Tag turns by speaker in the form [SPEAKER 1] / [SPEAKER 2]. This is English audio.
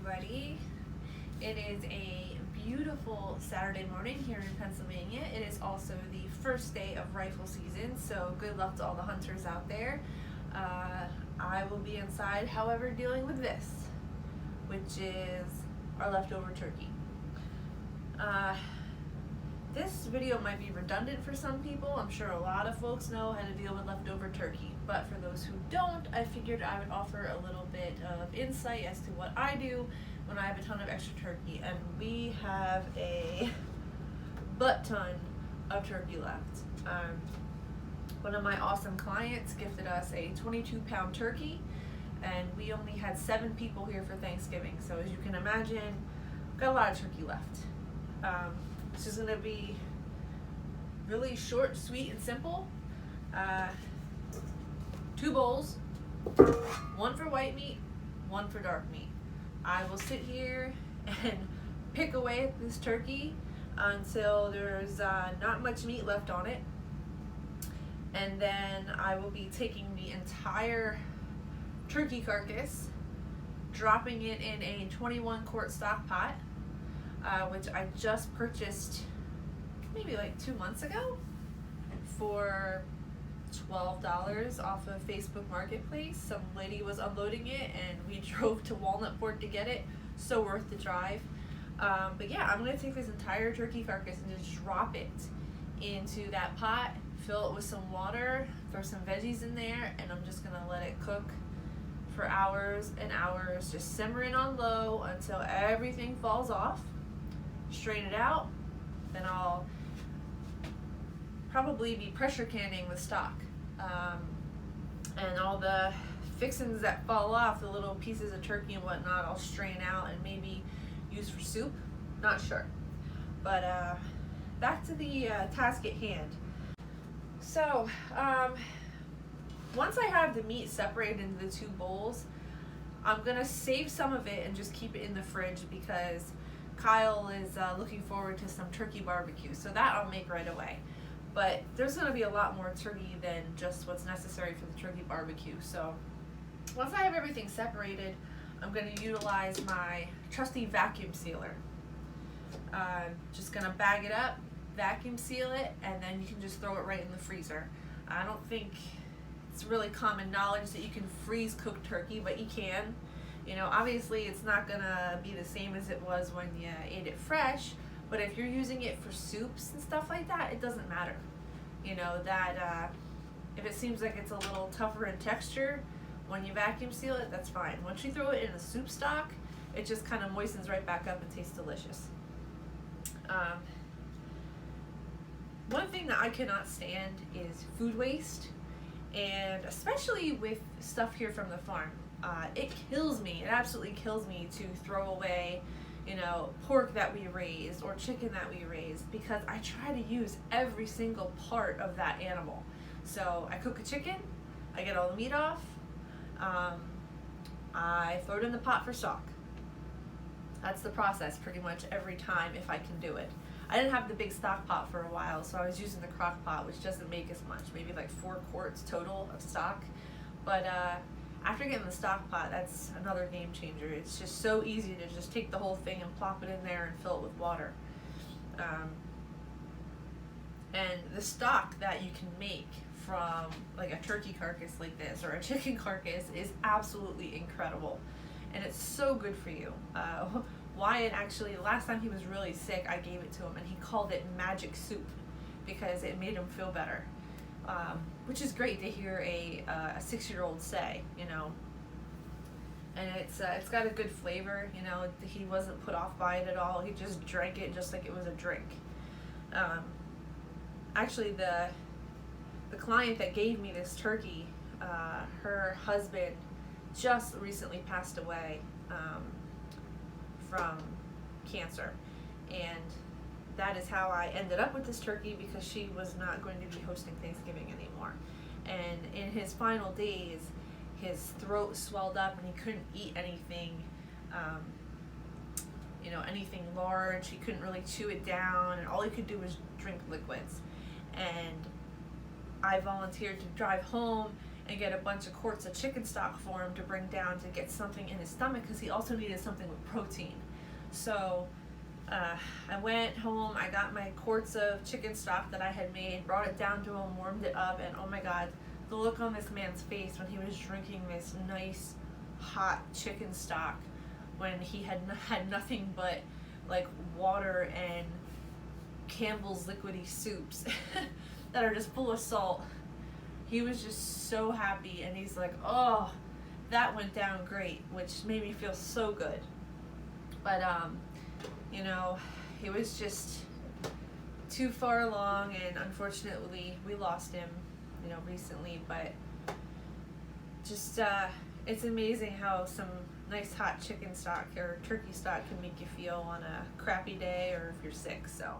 [SPEAKER 1] everybody. It is a beautiful Saturday morning here in Pennsylvania. It is also the first day of rifle season, so good luck to all the hunters out there. I will be inside, however, dealing with this, which is our leftover turkey. This video might be redundant for some people. I'm sure a lot of folks know how to deal with leftover turkey, but for those who don't, I figured I would offer a little bit of insight as to what I do when I have a ton of extra turkey. And we have a butt ton of turkey left. One of my awesome clients gifted us a 22-pound turkey, and we only had 7 people here for Thanksgiving. So as you can imagine, we've got a lot of turkey left. This is going to be really short, sweet, and simple. 2 bowls, 1 for white meat, 1 for dark meat. I will sit here and pick away at this turkey until there's not much meat left on it. And then I will be taking the entire turkey carcass, dropping it in a 21-quart stock pot, which I just purchased maybe like 2 months ago for $12 off of Facebook Marketplace. Some lady was unloading it and we drove to Walnutport to get it. So worth the drive. But yeah, I'm gonna take this entire turkey carcass and just drop it into that pot, fill it with some water, throw some veggies in there, and I'm just gonna let it cook for hours and hours, just simmering on low until everything falls off. Strain it out, then I'll probably be pressure canning the stock, and all the fixings that fall off, the little pieces of turkey and whatnot, I'll strain out and maybe use for soup, not sure. But back to the task at hand. So once I have the meat separated into the 2 bowls, I'm gonna save some of it and just keep it in the fridge because Kyle is looking forward to some turkey barbecue, so that I'll make right away. But there's going to be a lot more turkey than just what's necessary for the turkey barbecue. So once I have everything separated, I'm going to utilize my trusty vacuum sealer. Just going to bag it up, vacuum seal it, and then you can just throw it right in the freezer. I don't think it's really common knowledge that you can freeze cooked turkey, but you can. You know, obviously it's not gonna be the same as it was when you ate it fresh, but if you're using it for soups and stuff like that, it doesn't matter. You know, that if it seems like it's a little tougher in texture when you vacuum seal it, that's fine. Once you throw it in a soup stock, it just kind of moistens right back up and tastes delicious. One thing that I cannot stand is food waste, and especially with stuff here from the farm. It kills me, it absolutely kills me to throw away, you know, pork that we raised or chicken that we raised, because I try to use every single part of that animal. So I cook a chicken, I get all the meat off, I throw it in the pot for stock. That's the process pretty much every time if I can do it. I didn't have the big stock pot for a while, so I was using the crock pot, which doesn't make as much, maybe like 4 quarts total of stock. But after getting the stock pot, that's another game changer. It's just so easy to just take the whole thing and plop it in there and fill it with water. And the stock that you can make from like a turkey carcass like this or a chicken carcass is absolutely incredible. And it's so good for you. Wyatt actually, last time he was really sick, I gave it to him and he called it magic soup because it made him feel better. Which is great to hear a 6-year-old say, you know. And it's got a good flavor, you know. He wasn't put off by it at all. He just drank it just like it was a drink. Actually, the client that gave me this turkey, her husband just recently passed away from cancer, and that is how I ended up with this turkey, because she was not going to be hosting Thanksgiving anymore. And in his final days, his throat swelled up and he couldn't eat anything, you know, anything large. He couldn't really chew it down, and all he could do was drink liquids. And I volunteered to drive home and get a bunch of quarts of chicken stock for him to bring down to get something in his stomach, because he also needed something with protein. So I went home, I got my quarts of chicken stock that I had made, brought it down to him, warmed it up, and oh my god, the look on this man's face when he was drinking this nice hot chicken stock, when he had nothing but like water and Campbell's liquidy soups that are just full of salt. He was just so happy, and he's like, oh, that went down great, which made me feel so good. But you know, he was just too far along, and unfortunately we lost him, you know, recently. But just it's amazing how some nice hot chicken stock or turkey stock can make you feel on a crappy day or if you're sick. So